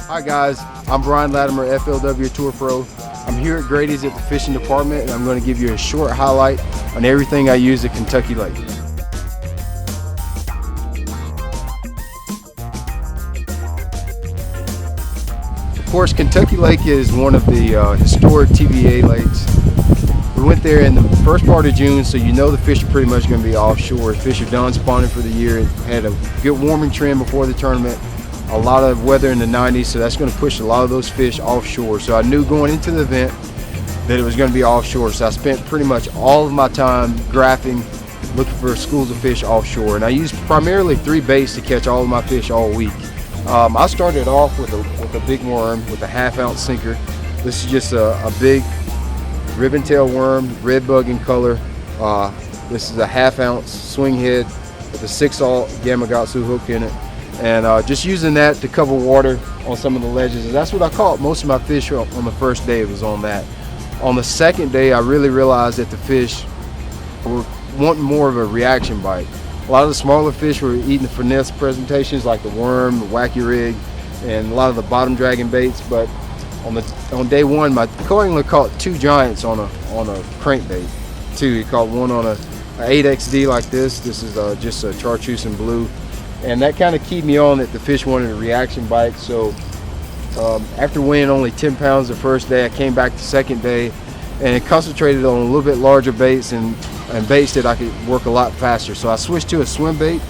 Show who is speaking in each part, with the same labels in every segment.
Speaker 1: Hi guys, I'm Brian Latimer, FLW Tour Pro. I'm here at Grady's at the fishing department, and I'm going to give you a short highlight on everything I use at Kentucky Lake. Of course, Kentucky Lake is one of the historic TVA lakes. We went there in the first part of June, so you know the fish are pretty much going to be offshore. Fish are done spawning for the year. It had a good warming trend before the tournament. A lot of weather in the 90s, so that's going to push a lot of those fish offshore. So I knew going into the event that it was going to be offshore, so I spent pretty much all of my time graphing, looking for schools of fish offshore. And I used primarily 3 baits to catch all of my fish all week. I started off with a big worm with a 1/2 ounce sinker. This is just a big ribbon tail worm, red bug in color. This is a 1/2 ounce swing head with a 6/0 Gamakatsu hook in it. And just using that to cover water on some of the ledges. And that's what I caught most of my fish on the first day. It was on that. On the second day, I really realized that the fish were wanting more of a reaction bite. A lot of the smaller fish were eating the finesse presentations like the worm, the wacky rig, and a lot of the bottom dragging baits. But on day one, my co-angler caught 2 giants on a crankbait. He caught one on a 8XD like this. This is just a chartreuse and blue. And that kind of keyed me on that the fish wanted a reaction bite. So after weighing only 10 pounds the first day, I came back the second day and concentrated on a little bit larger baits and baits that I could work a lot faster. So I switched to a swim bait.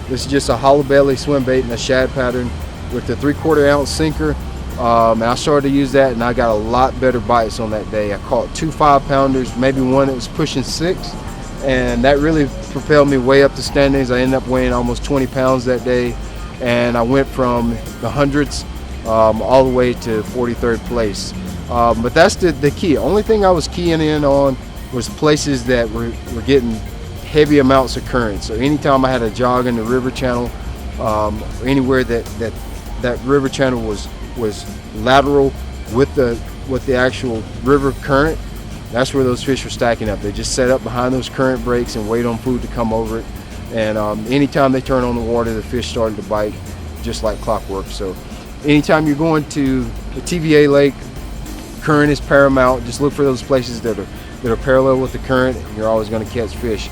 Speaker 1: This is just a hollow belly swim bait in a shad pattern with the 3/4 ounce sinker. And I started to use that, and I got a lot better bites on that day. I caught 2 5-pounders, maybe one that was pushing 6. And that really propelled me way up the standings. I ended up weighing almost 20 pounds that day, and I went from the hundreds all the way to 43rd place. But that's the key. Only thing I was keying in on was places that were getting heavy amounts of current. So anytime I had a jog in the river channel, or anywhere that river channel was lateral with the actual river current, that's where those fish were stacking up. They just set up behind those current breaks and wait on food to come over it. And anytime they turn on the water, the fish started to bite just like clockwork. So anytime you're going to the TVA lake, current is paramount. Just look for those places that are parallel with the current, and you're always going to catch fish.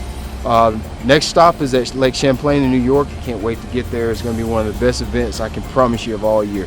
Speaker 1: Next stop is at Lake Champlain in New York. I can't wait to get there. It's going to be one of the best events I can promise you of all year.